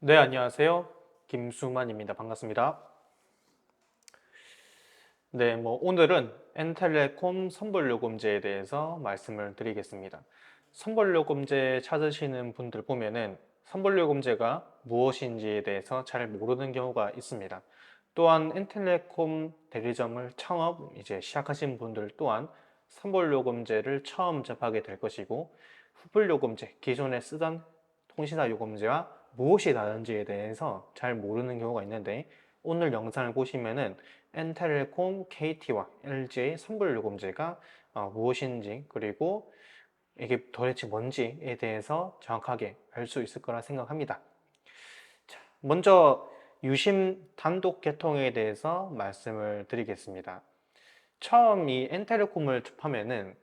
네, 안녕하세요. 김수만입니다. 반갑습니다. 네, 오늘은 엔텔레콤 선불요금제에 대해서 말씀을 드리겠습니다. 선불요금제 찾으시는 분들 보면은 선불요금제가 무엇인지에 대해서 잘 모르는 경우가 있습니다. 또한 엔텔레콤 대리점을 처음 시작하신 분들 또한 선불요금제를 처음 접하게 될 것이고, 후불요금제, 기존에 쓰던 통신사 요금제와 무엇이 다른지에 대해서 잘 모르는 경우가 있는데, 오늘 영상을 보시면은 엔텔레콤, KT와 LG의 선불요금제가 무엇인지, 그리고 이게 도대체 뭔지에 대해서 정확하게 알 수 있을 거라 생각합니다. 자, 먼저 유심 단독 개통에 대해서 말씀을 드리겠습니다. 처음 이 엔텔레콤을 접하면은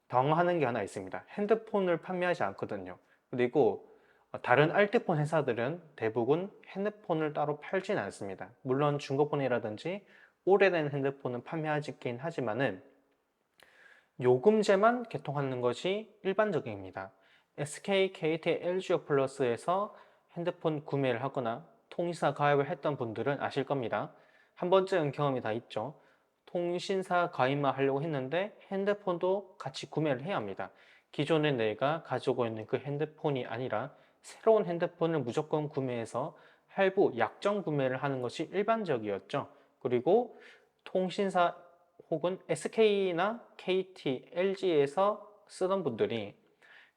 당황하는 게 하나 있습니다. 핸드폰을 판매하지 않거든요. 그리고 다른 알뜰폰 회사들은 대부분 핸드폰을 따로 팔진 않습니다. 물론 중고폰이라든지 오래된 핸드폰은 판매하긴 하지만은 요금제만 개통하는 것이 일반적입니다. SK, KT, LG 플러스에서 핸드폰 구매를 하거나 통신사 가입을 했던 분들은 아실 겁니다. 한 번쯤 경험이 다 있죠. 통신사 가입만 하려고 했는데 핸드폰도 같이 구매를 해야 합니다. 기존에 내가 가지고 있는 그 핸드폰이 아니라 새로운 핸드폰을 무조건 구매해서 할부, 약정 구매를 하는 것이 일반적이었죠. 그리고 통신사 혹은 SK나 KT, LG에서 쓰던 분들이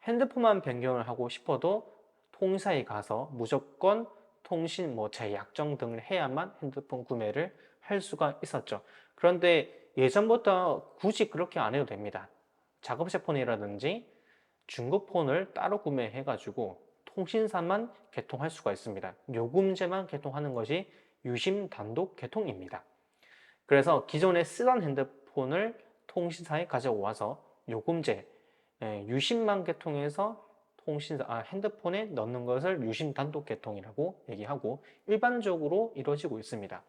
핸드폰만 변경을 하고 싶어도 통사에 가서 무조건 통신 재약정 등을 해야만 핸드폰 구매를 할 수가 있었죠. 그런데 예전부터 굳이 그렇게 안 해도 됩니다. 작업실 폰이라든지 중고폰을 따로 구매해가지고 통신사만 개통할 수가 있습니다. 요금제만 개통하는 것이 유심 단독 개통입니다. 그래서 기존에 쓰던 핸드폰을 통신사에 가져와서 요금제, 유심만 개통해서 핸드폰에 넣는 것을 유심 단독 개통이라고 얘기하고 일반적으로 이루어지고 있습니다.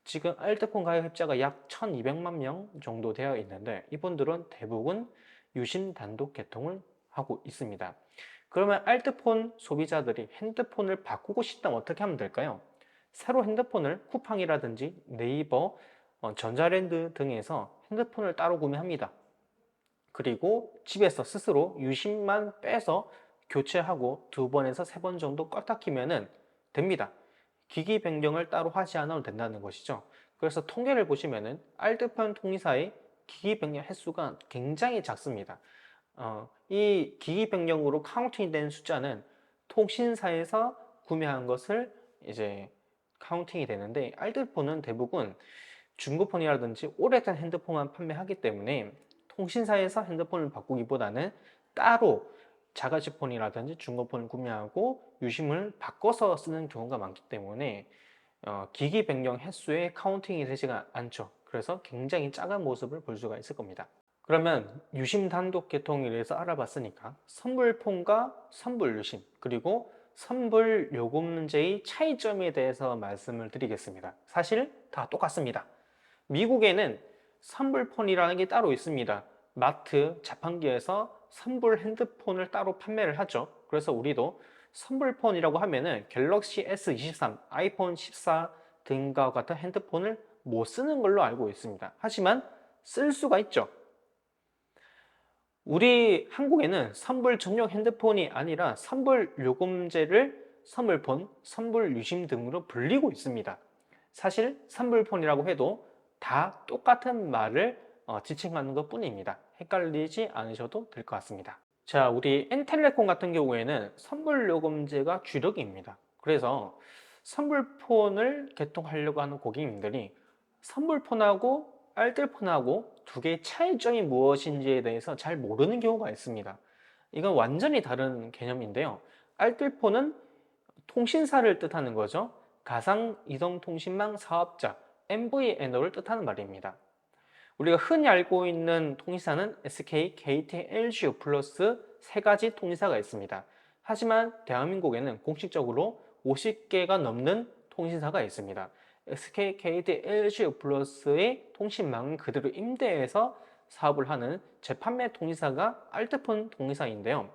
지금 알뜰폰 가입 획자가 약 1200만 명 정도 되어 있는데 이분들은 대부분 유심 단독 개통을 하고 있습니다. 그러면 알뜰폰 소비자들이 핸드폰을 바꾸고 싶다면 어떻게 하면 될까요? 새로 핸드폰을 쿠팡이라든지 네이버, 전자랜드 등에서 핸드폰을 따로 구매합니다. 그리고 집에서 스스로 유심만 빼서 교체하고 2번에서 3번 정도 꽉 닦이면 됩니다. 기기 변경을 따로 하지 않아도 된다는 것이죠. 그래서 통계를 보시면은 알뜰폰 통신사의 기기 변경 횟수가 굉장히 작습니다. 이 기기 변경으로 카운팅이 된 숫자는 통신사에서 구매한 것을 이제 카운팅이 되는데, 알뜰폰은 대부분 중고폰이라든지 오래된 핸드폰만 판매하기 때문에 통신사에서 핸드폰을 바꾸기보다는 따로 자가지폰이라든지 중고폰을 구매하고 유심을 바꿔서 쓰는 경우가 많기 때문에 기기 변경 횟수에 카운팅이 되지가 않죠. 그래서 굉장히 작은 모습을 볼 수가 있을 겁니다. 그러면 유심 단독 개통에 대해서 알아봤으니까 선불폰과 선불유심, 그리고 선불요금제의 차이점에 대해서 말씀을 드리겠습니다. 사실 다 똑같습니다. 미국에는 선불폰이라는 게 따로 있습니다. 마트, 자판기에서 선불 핸드폰을 따로 판매를 하죠. 그래서 우리도 선불폰이라고 하면은 갤럭시 S23, 아이폰 14 등과 같은 핸드폰을 못 쓰는 걸로 알고 있습니다. 하지만 쓸 수가 있죠. 우리 한국에는 선불 전용 핸드폰이 아니라 선불 요금제를 선불폰, 선불 유심 등으로 불리고 있습니다. 사실 선불폰이라고 해도 다 똑같은 말을 지칭하는 것 뿐입니다. 헷갈리지 않으셔도 될 것 같습니다. 자, 우리 엔텔레콤 같은 경우에는 선불요금제가 주력입니다. 그래서 선불폰을 개통하려고 하는 고객님들이 선불폰하고 알뜰폰하고 두 개의 차이점이 무엇인지에 대해서 잘 모르는 경우가 있습니다. 이건 완전히 다른 개념인데요. 알뜰폰은 통신사를 뜻하는 거죠. 가상이동통신망 사업자, MVNO를 뜻하는 말입니다. 우리가 흔히 알고 있는 통신사는 SK, KT, LG 플러스 세 가지 통신사가 있습니다. 하지만 대한민국에는 공식적으로 50개가 넘는 통신사가 있습니다. SK, KT, LG 플러스의 통신망은 그대로 임대해서 사업을 하는 재판매 통신사가 알뜰폰 통신사인데요.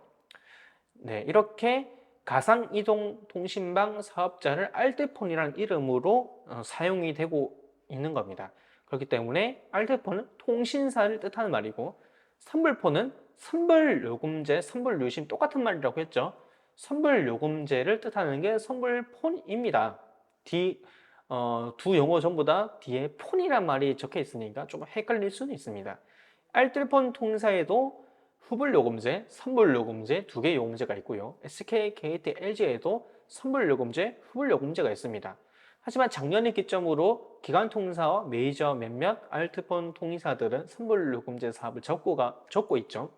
네, 이렇게 가상이동통신망 사업자를 알뜰폰이라는 이름으로 사용이 되고 있는 겁니다. 그렇기 때문에 알뜰폰은 통신사를 뜻하는 말이고, 선불폰은 선불요금제, 선불유심 똑같은 말이라고 했죠. 선불요금제를 뜻하는 게 선불폰입니다. 두 용어 전부 다 뒤에 폰이란 말이 적혀 있으니까 좀 헷갈릴 수는 있습니다. 알뜰폰 통사에도 후불요금제, 선불요금제 두 개의 요금제가 있고요. SK, KT, LG에도 선불요금제, 후불요금제가 있습니다. 하지만 작년을 기점으로 기관통사와 메이저 몇몇 알뜰폰 통신사들은 선불요금제 사업을 접고 있죠.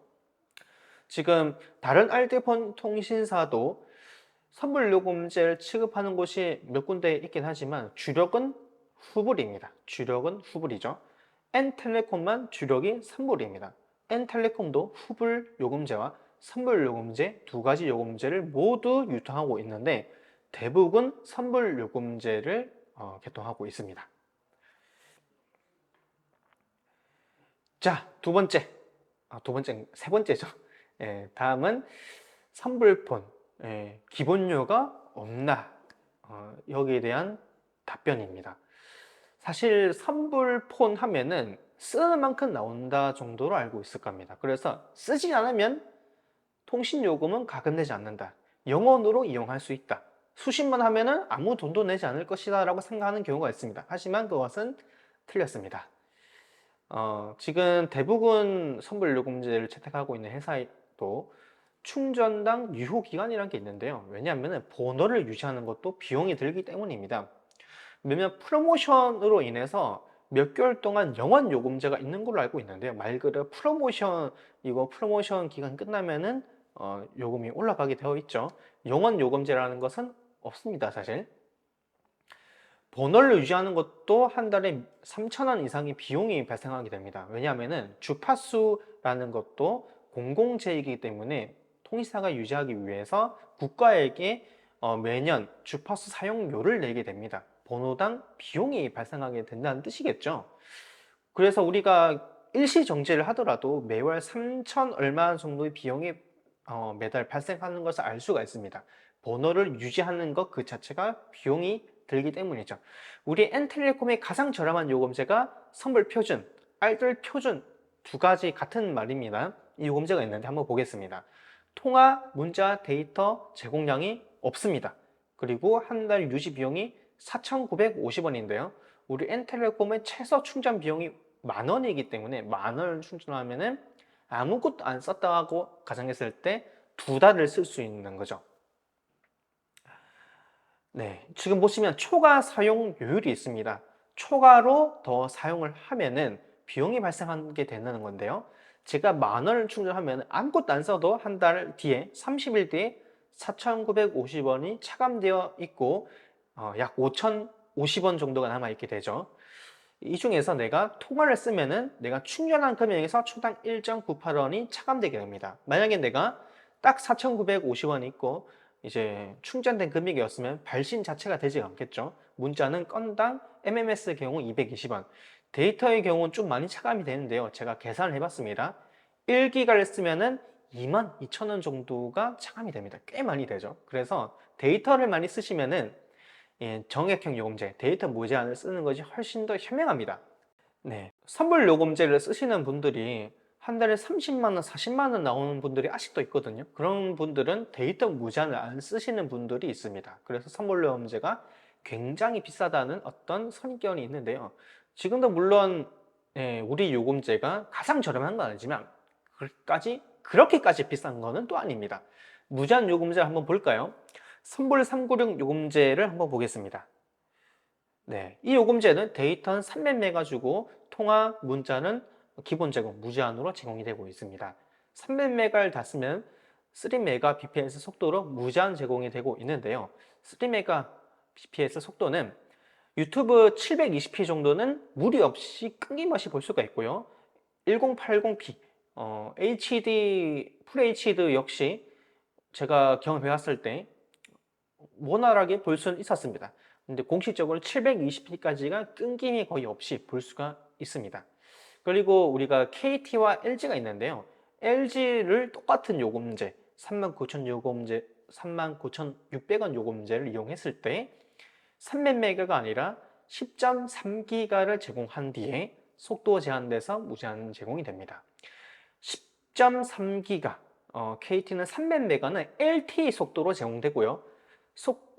지금 다른 알뜰폰 통신사도 선불요금제를 취급하는 곳이 몇 군데 있긴 하지만 주력은 후불입니다. 주력은 후불이죠. N텔레콤만 주력이 선불입니다. N텔레콤도 후불 요금제와 선불 요금제 두 가지 요금제를 모두 유통하고 있는데 대부분 선불 요금제를 개통하고 있습니다. 자, 세 번째죠. 다음은 선불폰, 기본료가 없나? 여기에 대한 답변입니다. 사실 선불폰 하면은 쓰는 만큼 나온다 정도로 알고 있을 겁니다. 그래서 쓰지 않으면 통신요금은 가금되지 않는다. 영원으로 이용할 수 있다. 수십만 하면은 아무 돈도 내지 않을 것이다 라고 생각하는 경우가 있습니다. 하지만 그것은 틀렸습니다. 지금 대부분 선불요금제를 채택하고 있는 회사도 충전당 유효기간이라는 게 있는데요. 왜냐하면 번호를 유지하는 것도 비용이 들기 때문입니다. 몇몇 프로모션으로 인해서 몇 개월 동안 영원 요금제가 있는 걸로 알고 있는데요. 말 그대로 프로모션 기간 끝나면은 요금이 올라가게 되어 있죠. 영원 요금제라는 것은 없습니다, 사실. 번호를 유지하는 것도 한 달에 3,000원 이상의 비용이 발생하게 됩니다. 왜냐하면 주파수라는 것도 공공재이기 때문에 통신사가 유지하기 위해서 국가에게 매년 주파수 사용료를 내게 됩니다. 번호당 비용이 발생하게 된다는 뜻이겠죠. 그래서 우리가 일시 정지를 하더라도 매월 3천 얼마 정도의 비용이 매달 발생하는 것을 알 수가 있습니다. 번호를 유지하는 것 그 자체가 비용이 들기 때문이죠. 우리 N텔레콤의 가장 저렴한 요금제가 선불표준, 알뜰표준 두 가지 같은 말입니다. 이 요금제가 있는데 한번 보겠습니다. 통화, 문자, 데이터 제공량이 없습니다. 그리고 한 달 유지 비용이 4,950원인데요. 우리 N텔레콤의 최소 충전 비용이 10,000원이기 때문에 10,000원을 충전하면은 아무것도 안 썼다고 가정했을 때 두 달을 쓸 수 있는 거죠. 네, 지금 보시면 초과 사용료율이 있습니다. 초과로 더 사용을 하면은 비용이 발생하게 되는 건데요. 제가 10,000원을 충전하면 아무것도 안 써도 한 달 뒤에 30일 뒤에 4,950원이 차감되어 있고 약 5,050원 정도가 남아 있게 되죠. 이 중에서 내가 통화를 쓰면은 내가 충전한 금액에서 초당 1.98원이 차감되게 됩니다. 만약에 내가 딱 4,950원이 있고 이제 충전된 금액이었으면 발신 자체가 되지 않겠죠. 문자는 건당 MMS 경우 220원, 데이터의 경우는 좀 많이 차감이 되는데요. 제가 계산을 해봤습니다. 1기가를 쓰면은 22,000원 정도가 차감이 됩니다. 꽤 많이 되죠. 그래서 데이터를 많이 쓰시면은 정액형 요금제, 데이터 무제한을 쓰는 것이 훨씬 더 현명합니다. 네, 선불 요금제를 쓰시는 분들이 한 달에 30만 원, 40만 원 나오는 분들이 아직도 있거든요. 그런 분들은 데이터 무제한을 안 쓰시는 분들이 있습니다. 그래서 선불 요금제가 굉장히 비싸다는 어떤 선견이 있는데요. 지금도 물론 우리 요금제가 가장 저렴한 건 아니지만 그렇게까지 비싼 거는 또 아닙니다. 무제한 요금제 한번 볼까요? 선불 396 요금제를 한번 보겠습니다. 네, 이 요금제는 데이터는 300메가 주고 통화, 문자는 기본 제공, 무제한으로 제공이 되고 있습니다. 300메가를 다 쓰면 3메가 bps 속도로 무제한 제공이 되고 있는데요. 3메가 bps 속도는 유튜브 720p 정도는 무리 없이 끊김없이 볼 수가 있고요. 1080p, HD, FHD 역시 제가 경험해 봤을 때 원활하게 볼 수는 있었습니다. 근데 공식적으로 720p까지가 끊김이 거의 없이 볼 수가 있습니다. 그리고 우리가 KT와 LG가 있는데요. LG를 똑같은 요금제, 39,000 요금제 39,600원 요금제를 이용했을 때 300메가가 아니라 10.3기가를 제공한 뒤에 속도 제한돼서 무제한 제공이 됩니다. 10.3기가 KT는 300메가는 LTE 속도로 제공되고요.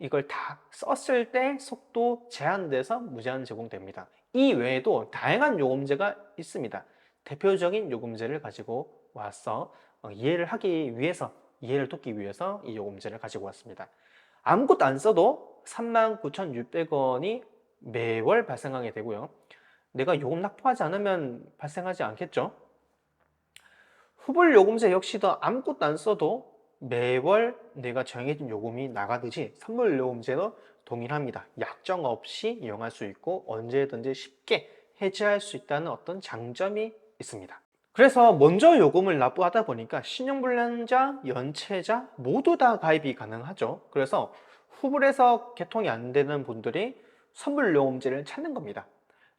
이걸 다 썼을 때 속도 제한돼서 무제한 제공됩니다. 이 외에도 다양한 요금제가 있습니다. 대표적인 요금제를 가지고 와서 이해를 돕기 위해서 이 요금제를 가지고 왔습니다. 아무것도 안 써도 39,600원이 매월 발생하게 되고요. 내가 요금 납부하지 않으면 발생하지 않겠죠? 후불 요금제 역시도 아무것도 안 써도 매월 내가 정해진 요금이 나가듯이 선불 요금제도 동일합니다. 약정 없이 이용할 수 있고 언제든지 쉽게 해지할 수 있다는 어떤 장점이 있습니다. 그래서 먼저 요금을 납부하다 보니까 신용불량자, 연체자 모두 다 가입이 가능하죠. 그래서 후불에서 개통이 안 되는 분들이 선불요금제를 찾는 겁니다.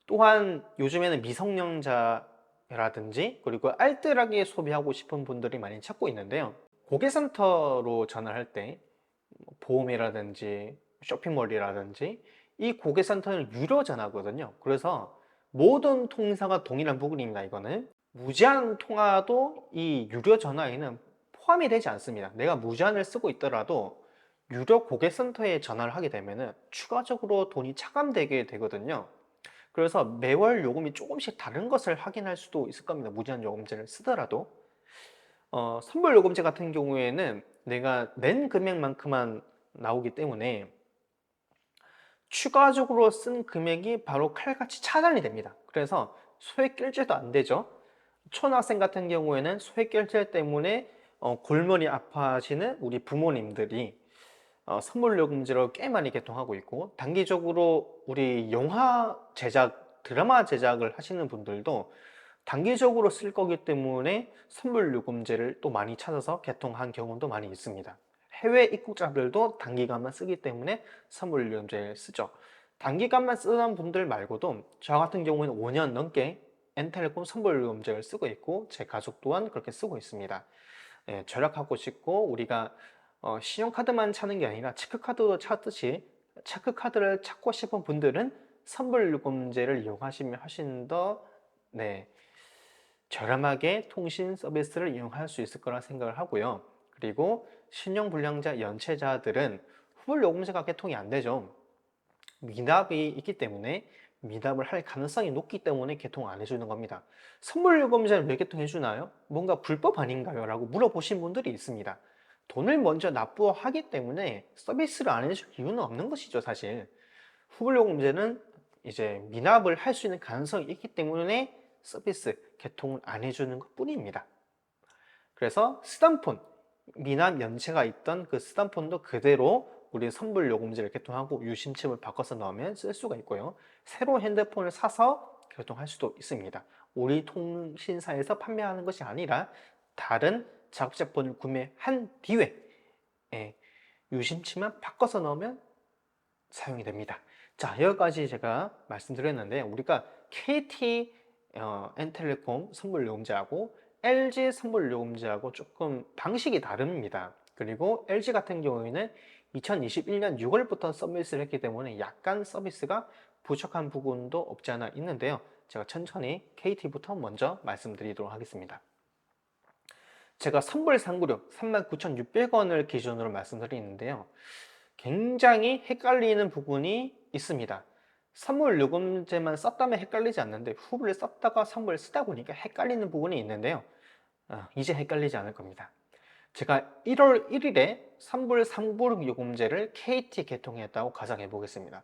또한 요즘에는 미성년자라든지 그리고 알뜰하게 소비하고 싶은 분들이 많이 찾고 있는데요. 고객센터로 전화할 때 보험이라든지 쇼핑몰이라든지 이 고객센터는 유료 전화거든요. 그래서 모든 통사가 동일한 부분입니다. 이거는 무제한 통화도 이 유료 전화에는 포함이 되지 않습니다. 내가 무제한을 쓰고 있더라도 유료 고객센터에 전화를 하게 되면 추가적으로 돈이 차감되게 되거든요. 그래서 매월 요금이 조금씩 다른 것을 확인할 수도 있을 겁니다. 무제한 요금제를 쓰더라도. 선불 요금제 같은 경우에는 내가 낸 금액만큼만 나오기 때문에 추가적으로 쓴 금액이 바로 칼같이 차단이 됩니다. 그래서 소액 결제도 안 되죠. 초등학생 같은 경우에는 소액 결제 때문에 골머리 아파하시는 우리 부모님들이 선물요금제로 꽤 많이 개통하고 있고, 단기적으로 우리 영화 제작, 드라마 제작을 하시는 분들도 단기적으로 쓸 거기 때문에 선물요금제를 또 많이 찾아서 개통한 경우도 많이 있습니다. 해외 입국자들도 단기간만 쓰기 때문에 선물요금제를 쓰죠. 단기간만 쓰는 분들 말고도 저 같은 경우는 5년 넘게 엔텔레콤 선물요금제를 쓰고 있고 제 가족 또한 그렇게 쓰고 있습니다. 예, 절약하고 싶고 우리가 신용카드만 찾는 게 아니라 체크카드도 찾듯이 체크카드를 찾고 싶은 분들은 선불요금제를 이용하시면 훨씬 더 네, 저렴하게 통신 서비스를 이용할 수 있을 거라 생각을 하고요. 그리고 신용불량자 연체자들은 후불요금제가 개통이 안 되죠. 미납이 있기 때문에 미납을 할 가능성이 높기 때문에 개통 안 해주는 겁니다. 선불요금제는 왜 개통해 주나요? 뭔가 불법 아닌가요? 라고 물어보신 분들이 있습니다. 돈을 먼저 납부하기 때문에 서비스를 안 해줄 이유는 없는 것이죠, 사실. 후불요금제는 이제 미납을 할 수 있는 가능성이 있기 때문에 서비스 개통을 안 해주는 것 뿐입니다. 그래서 쓰던 폰, 미납 연체가 있던 그 쓰던 폰도 그대로 우리 선불요금제를 개통하고 유심칩을 바꿔서 넣으면 쓸 수가 있고요. 새로 핸드폰을 사서 개통할 수도 있습니다. 우리 통신사에서 판매하는 것이 아니라 다른 자급제폰을 구매한 뒤에 예, 유심칩만 바꿔서 넣으면 사용이 됩니다. 자, 여기까지 제가 말씀드렸는데 우리가 KT 엔텔레콤 선불요금제하고 LG 선불요금제하고 조금 방식이 다릅니다. 그리고 LG 같은 경우에는 2021년 6월부터 서비스를 했기 때문에 약간 서비스가 부족한 부분도 없지 않아 있는데요. 제가 천천히 KT부터 먼저 말씀드리도록 하겠습니다. 제가 선불상구료 39,600원을 기준으로 말씀드리는데요. 굉장히 헷갈리는 부분이 있습니다. 선물 요금제만 썼다면 헷갈리지 않는데 후불을 썼다가 선물을 쓰다 보니까 헷갈리는 부분이 있는데요. 이제 헷갈리지 않을 겁니다. 제가 1월 1일에 선불 상부름 요금제를 KT 개통했다고 가정해 보겠습니다.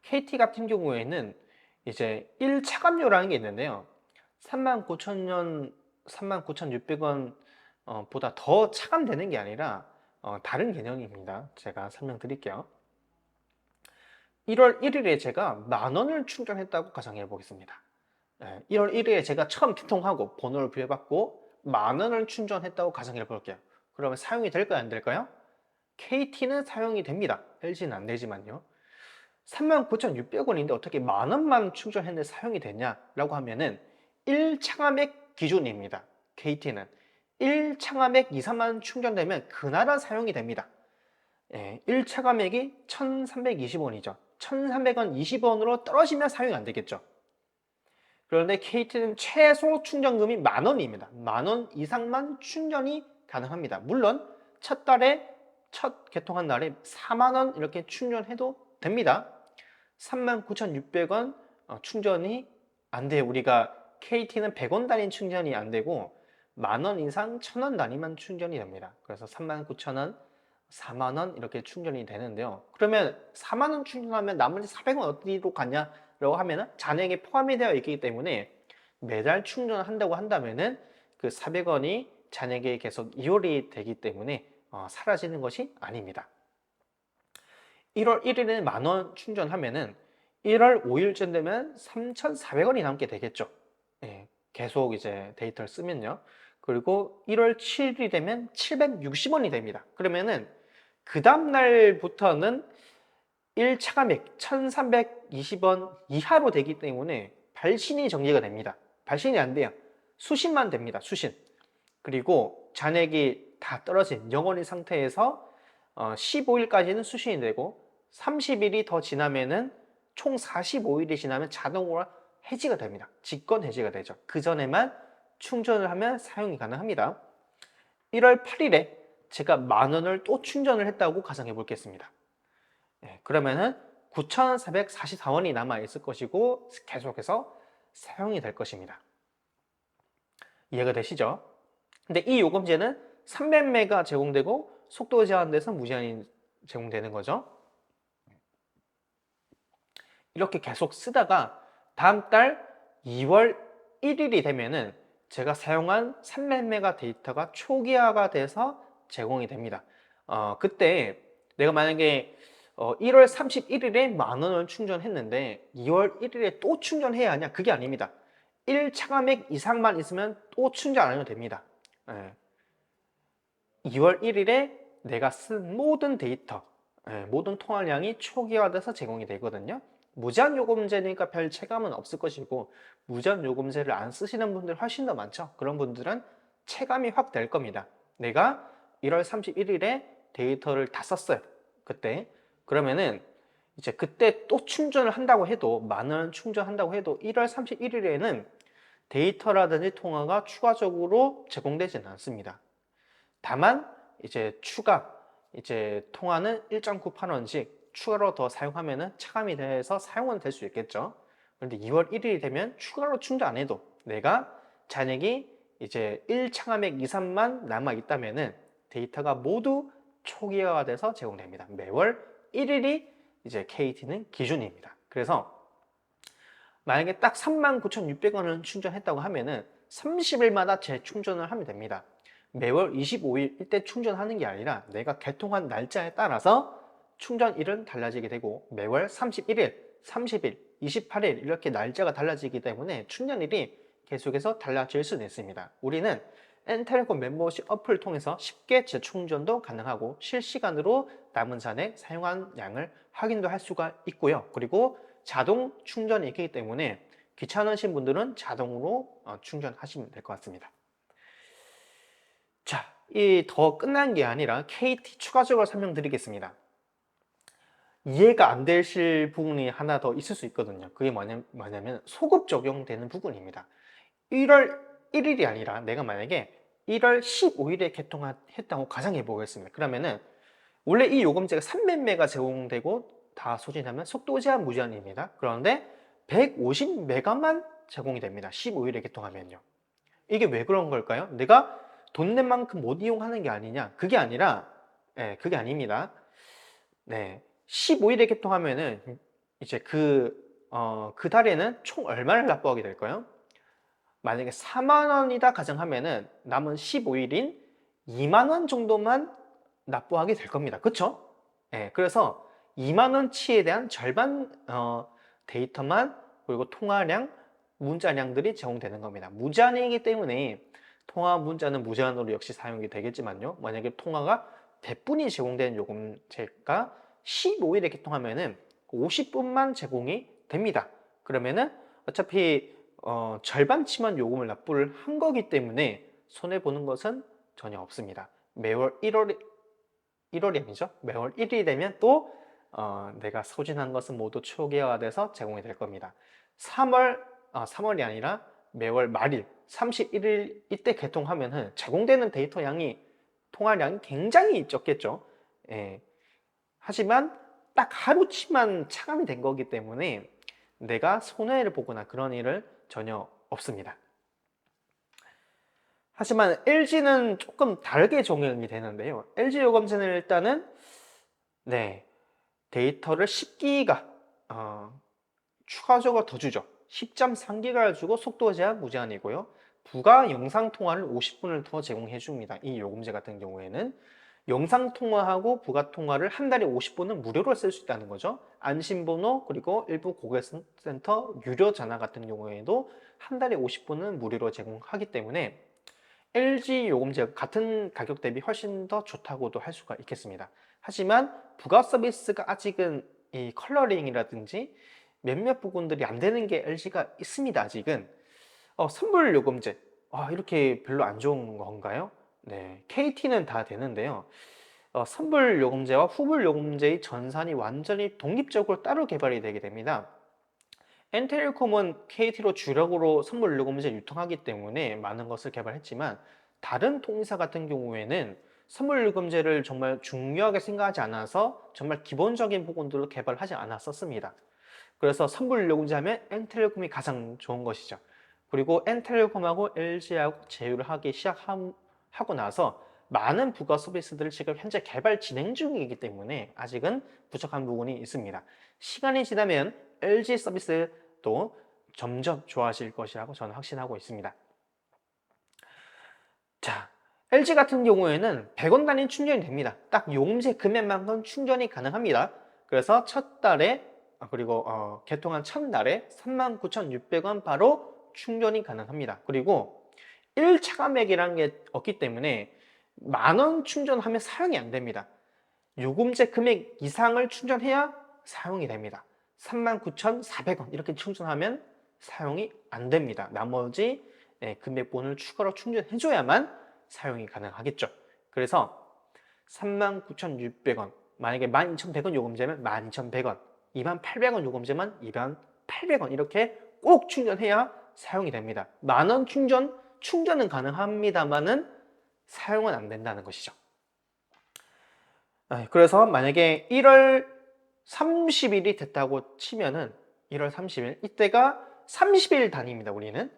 KT 같은 경우에는 이제 1차감료라는 게 있는데요. 39,000원, 39,600원 보다 더 차감되는 게 아니라 다른 개념입니다. 제가 설명드릴게요. 1월 1일에 제가 10,000원을 충전했다고 가정해 보겠습니다. 1월 1일에 제가 처음 개통하고 번호를 부여받고 10,000원을 충전했다고 가정해 볼게요. 그러면 사용이 될까요? 안 될까요? KT는 사용이 됩니다. LG는 안 되지만요. 39,600원인데 어떻게 10,000원만 충전했는데 사용이 되냐라고 하면은 1차감액 기준입니다. KT는 1차감액 2, 3만 원 충전되면 그날은 사용이 됩니다. 예, 1차 감액이 1,320원이죠. 1,300원 20원으로 떨어지면 사용이 안 되겠죠. 그런데 KT는 최소 충전금이 10,000원입니다. 10,000원 이상만 충전이 가능합니다. 물론 첫 개통한 날에 40,000원 이렇게 충전해도 됩니다. 39,600원 충전이 안 돼요. 우리가 KT는 100원 단위 충전이 안 되고 10,000원 이상 1,000원 단위만 충전이 됩니다. 그래서 39,000원, 40,000원 이렇게 충전이 되는데요. 그러면 40,000원 충전하면 나머지 400원 어디로 가냐라고 하면은 잔액에 포함이 되어 있기 때문에 매달 충전을 한다고 한다면은 그 400원이 잔액에 계속 이월이 되기 때문에 사라지는 것이 아닙니다. 1월 1일에 10,000원 충전하면은 1월 5일쯤 되면 3,400원이 남게 되겠죠. 예, 계속 이제 데이터를 쓰면요. 그리고 1월 7일이 되면 760원이 됩니다. 그러면은 그 다음 날부터는 1차 감액 1,320원 이하로 되기 때문에 발신이 정지가 됩니다. 발신이 안 돼요. 수신만 됩니다. 수신. 그리고 잔액이 다 떨어진 영원히 상태에서 15일까지는 수신이 되고 30일이 더 지나면은 총 45일이 지나면 자동으로 해지가 됩니다. 직권 해지가 되죠. 그 전에만 충전을 하면 사용이 가능합니다. 1월 8일에 제가 10,000원을 또 충전을 했다고 가정해 보겠습니다. 네, 그러면은 9,444원이 남아 있을 것이고 계속해서 사용이 될 것입니다. 이해가 되시죠? 근데 이 요금제는 300메가 제공되고 속도 제한돼서 무제한이 제공되는 거죠. 이렇게 계속 쓰다가 다음 달 2월 1일이 되면은 제가 사용한 300메가 데이터가 초기화가 돼서 제공이 됩니다. 그때 내가 만약에 1월 31일에 10,000원을 충전했는데 2월 1일에 또 충전해야 하냐? 그게 아닙니다. 1차 감액 이상만 있으면 또 충전 안 해도 됩니다. 2월 1일에 내가 쓴 모든 데이터, 모든 통화량이 초기화돼서 제공이 되거든요. 무제한 요금제니까 별 체감은 없을 것이고 무제한 요금제를 안 쓰시는 분들 훨씬 더 많죠. 그런 분들은 체감이 확 될 겁니다. 내가 1월 31일에 데이터를 다 썼어요. 그때. 그러면은 이제 그때 또 충전을 한다고 해도 10,000원 충전한다고 해도 1월 31일에는 데이터라든지 통화가 추가적으로 제공되지는 않습니다. 다만 이제 통화는 1.98원씩 추가로 더 사용하면은 차감이 돼서 사용은 될 수 있겠죠. 그런데 2월 1일이 되면 추가로 충전 안 해도 내가 잔액이 이제 1차감액 이상만 남아 있다면은 데이터가 모두 초기화가 돼서 제공됩니다. 매월 1일이 이제 KT는 기준입니다. 그래서 만약에 딱 39,600원을 충전했다고 하면은 30일마다 재충전을 하면 됩니다. 매월 25일 이때 충전하는 게 아니라 내가 개통한 날짜에 따라서 충전일은 달라지게 되고 매월 31일, 30일, 28일 이렇게 날짜가 달라지기 때문에 충전일이 계속해서 달라질 수는 있습니다. 우리는 엔텔레콤 멤버십 어플을 통해서 쉽게 재충전도 가능하고 실시간으로 남은 잔액 사용한 양을 확인도 할 수가 있고요. 그리고 자동 충전이 있기 때문에 귀찮으신 분들은 자동으로 충전하시면 될 것 같습니다. 자, 이 더 끝난 게 아니라 KT 추가적으로 설명드리겠습니다. 이해가 안 되실 부분이 하나 더 있을 수 있거든요. 그게 뭐냐면 소급 적용되는 부분입니다. 1월 1일이 아니라 내가 만약에 1월 15일에 개통했다고 가정해 보겠습니다. 그러면은 원래 이 요금제가 300메가 제공되고 다 소진하면 속도 제한 무제한입니다. 그런데 150메가만 제공이 됩니다. 15일에 개통하면요. 이게 왜 그런 걸까요? 내가 돈 낸 만큼 못 이용하는 게 아니냐? 그게 아니라, 그게 아닙니다. 네. 15일에 개통하면은 이제 그 달에는 총 얼마를 납부하게 될까요? 만약에 4만 원이다 가정하면은 남은 15일인 2만 원 정도만 납부하게 될 겁니다. 그쵸? 그래서 2만 원치에 대한 절반 데이터만 그리고 통화량, 문자량들이 제공되는 겁니다. 무제한이기 때문에 통화 문자는 무제한으로 역시 사용이 되겠지만요. 만약에 통화가 100분이 제공되는 요금제가 15일에 개통하면은 50분만 제공이 됩니다. 그러면은 어차피 절반치만 요금을 납부를 한 거기 때문에 손해보는 것은 전혀 없습니다. 매월 1월 1월이 아니죠. 매월 1일이 되면 또 내가 소진한 것은 모두 초기화돼서 제공이 될 겁니다. 3월이 아니라 매월 말일 31일 이때 개통하면은 제공되는 데이터 양이 통화량이 굉장히 적겠죠. 예. 하지만 딱 하루치만 차감이 된 거기 때문에 내가 손해를 보거나 그런 일을 전혀 없습니다. 하지만 LG는 조금 다르게 적용이 되는데요. LG 요금제는 일단은 네, 데이터를 10기가 추가적으로 더 주죠. 10.3기가를 주고 속도 제한 무제한이고요. 부가 영상 통화를 50분을 더 제공해 줍니다. 이 요금제 같은 경우에는 영상 통화하고 부가 통화를 한 달에 50분은 무료로 쓸 수 있다는 거죠. 안심번호 그리고 일부 고객센터 유료 전화 같은 경우에도 한 달에 50분은 무료로 제공하기 때문에 LG 요금제 같은 가격 대비 훨씬 더 좋다고도 할 수가 있겠습니다. 하지만 부가 서비스가 아직은 이 컬러링이라든지 몇몇 부분들이 안 되는 게 LG가 있습니다. 아직은 선불 요금제 이렇게 별로 안 좋은 건가요? 네, KT는 다 되는데요. 선불 요금제와 후불 요금제의 전산이 완전히 독립적으로 따로 개발이 되게 됩니다. 엔텔콤은 KT로 주력으로 선물 요금제 유통하기 때문에 많은 것을 개발했지만 다른 통신사 같은 경우에는 선물 요금제를 정말 중요하게 생각하지 않아서 정말 기본적인 부분들을 개발하지 않았었습니다. 그래서 선불 요금제 하면 엔텔콤이 가장 좋은 것이죠. 그리고 엔텔콤하고 LG하고 제휴를 하기 시작하고 나서 많은 부가 서비스들을 지금 현재 개발 진행 중이기 때문에 아직은 부족한 부분이 있습니다. 시간이 지나면 LG 서비스도 점점 좋아질 것이라고 저는 확신하고 있습니다. 자, LG 같은 경우에는 100원 단위 충전이 됩니다. 딱 요금제 금액만큼 충전이 가능합니다. 그래서 첫 달에 그리고 개통한 첫날에 39,600원 바로 충전이 가능합니다. 그리고 1차감액이라는 게 없기 때문에 만원 충전하면 사용이 안 됩니다. 요금제 금액 이상을 충전해야 사용이 됩니다. 39,400원 이렇게 충전하면 사용이 안 됩니다. 나머지 금액분을 추가로 충전해줘야만 사용이 가능하겠죠. 그래서 39,600원 만약에 12,100원 요금제면 12,100원 28,800원 요금제면 28,800원 이렇게 꼭 충전해야 사용이 됩니다. 만원 충전은 가능합니다만은 사용은 안 된다는 것이죠. 그래서 만약에 1월 30일이 됐다고 치면은 1월 30일 이때가 30일 단위입니다. 우리는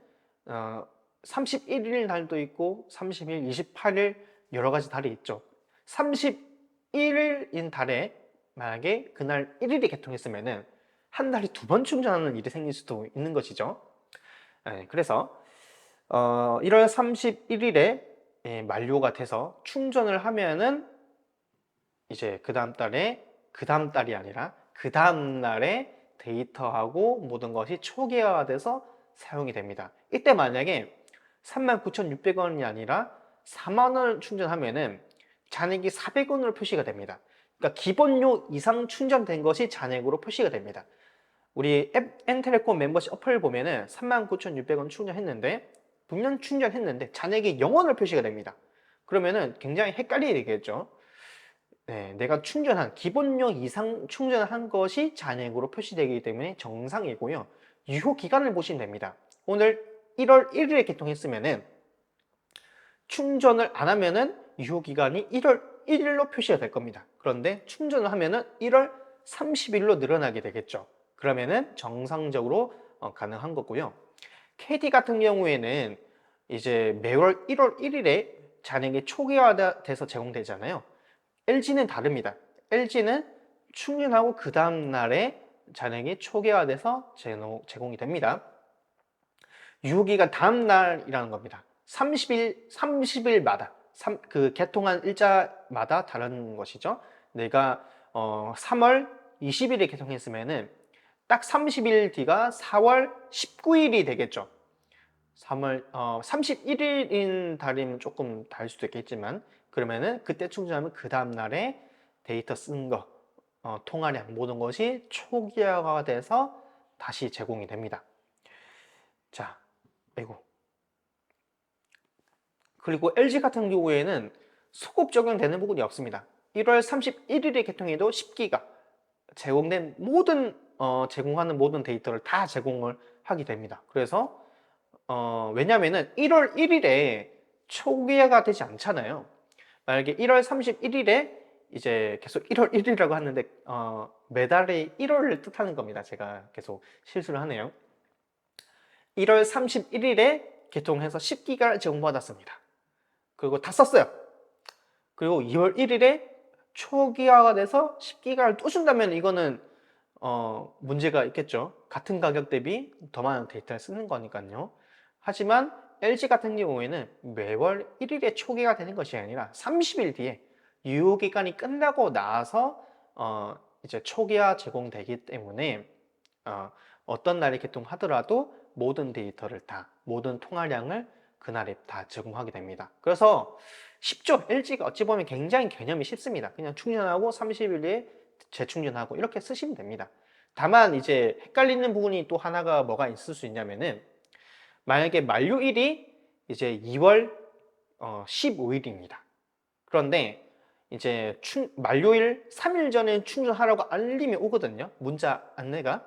31일 달도 있고 30일, 28일 여러 가지 달이 있죠. 31일인 달에 만약에 그날 1일이 개통했으면은 한 달에 2번 충전하는 일이 생길 수도 있는 것이죠. 그래서 1월 31일에 만료가 돼서 충전을 하면은 이제 그 다음 달이 아니라 그 다음 날에 데이터하고 모든 것이 초기화돼서 사용이 됩니다. 이때 만약에 39,600원이 아니라 4만 원을 충전하면은 잔액이 400원으로 표시가 됩니다. 그러니까 기본료 이상 충전된 것이 잔액으로 표시가 됩니다. 우리 엔텔레콤 멤버십 어플 보면은 39,600원 충전했는데 분명 충전했는데 잔액이 0원으로 표시가 됩니다. 그러면은 굉장히 헷갈리겠죠. 네, 내가 기본용 이상 충전한 것이 잔액으로 표시되기 때문에 정상이고요. 유효 기간을 보시면 됩니다. 오늘 1월 1일에 개통했으면은 충전을 안 하면은 유효 기간이 1월 1일로 표시가 될 겁니다. 그런데 충전을 하면은 1월 30일로 늘어나게 되겠죠. 그러면은 정상적으로 가능한 거고요. KT 같은 경우에는 이제 매월 1월 1일에 잔액이 초기화돼서 제공되잖아요. LG는 다릅니다. LG는 충전하고 그 다음 날에 잔액이 초기화돼서 제공이 됩니다. 유효기간 다음 날이라는 겁니다. 30일마다 그 개통한 일자마다 다른 것이죠. 내가 3월 20일에 개통했으면은 딱 30일 뒤가 4월 19일이 되겠죠. 31일인 달이면 조금 다를 수도 있겠지만 그러면은 그때 충전하면 그 다음 날에 데이터 쓴 거, 통화량 모든 것이 초기화가 돼서 다시 제공이 됩니다. 자, 아이고. 그리고 LG 같은 경우에는 소급 적용되는 부분이 없습니다. 1월 31일에 개통해도 10기가 제공된 제공하는 모든 데이터를 다 제공을 하게 됩니다. 그래서 왜냐면은 1월 1일에 초기화가 되지 않잖아요. 만약에 1월 31일에 이제 계속 1월 1일이라고 하는데 매달의 1월을 뜻하는 겁니다. 제가 계속 실수를 하네요. 1월 31일에 개통해서 10기가를 제공받았습니다. 그리고 다 썼어요. 그리고 2월 1일에 초기화가 돼서 10기가를 또 준다면 이거는 문제가 있겠죠. 같은 가격 대비 더 많은 데이터를 쓰는 거니까요. 하지만 LG 같은 경우에는 매월 1일에 초기화 되는 것이 아니라 30일 뒤에 유효기간이 끝나고 나서 이제 초기화 제공되기 때문에 어떤 날에 개통하더라도 모든 데이터를 모든 통화량을 그날에 다 제공하게 됩니다. 그래서 쉽죠. LG가 어찌 보면 굉장히 개념이 쉽습니다. 그냥 충전하고 30일 뒤에 재충전하고 이렇게 쓰시면 됩니다. 다만 이제 헷갈리는 부분이 또 하나가 뭐가 있을 수 있냐면은 만약에 만료일이 이제 2월 15일입니다. 그런데 이제 만료일 3일 전에 충전하라고 알림이 오거든요. 문자 안내가.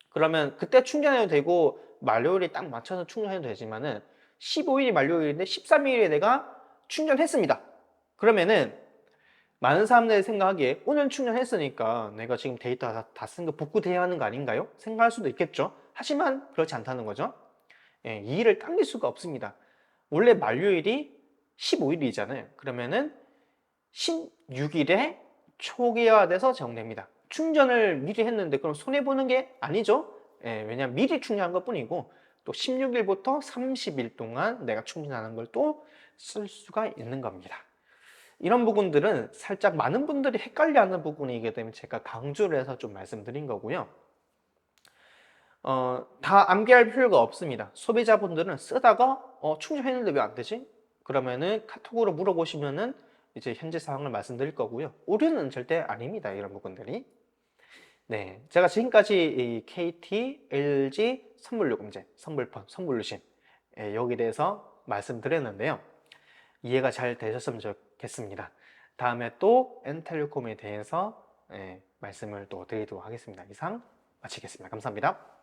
그러면 그때 충전해도 되고 만료일에 딱 맞춰서 충전해도 되지만은 15일이 만료일인데 13일에 내가 충전했습니다. 그러면은 많은 사람들이 생각하기에 오늘 충전했으니까 내가 지금 데이터 다 쓴 거 복구돼야 하는 거 아닌가요? 생각할 수도 있겠죠. 하지만 그렇지 않다는 거죠. 예, 이 일을 당길 수가 없습니다. 원래 만료일이 15일이잖아요. 그러면은 16일에 초기화돼서 제공됩니다. 충전을 미리 했는데 그럼 손해보는 게 아니죠. 예, 왜냐면 미리 충전한 것 뿐이고 또 16일부터 30일 동안 내가 충전하는 걸 또 쓸 수가 있는 겁니다. 이런 부분들은 살짝 많은 분들이 헷갈려하는 부분이기 때문에 제가 강조를 해서 좀 말씀드린 거고요. 다 암기할 필요가 없습니다. 소비자분들은 쓰다가 충전했는데 왜 안 되지? 그러면은 카톡으로 물어보시면은 이제 현재 상황을 말씀드릴 거고요. 오류는 절대 아닙니다. 이런 부분들이. 네, 제가 지금까지 이 KT, LG 선물요금제, 선물펀, 선물루신 여기에 대해서 말씀드렸는데요. 이해가 잘 되셨으면 좋겠습니다. 다음에 또 엔텔콤에 대해서 말씀을 또 드리도록 하겠습니다. 이상 마치겠습니다. 감사합니다.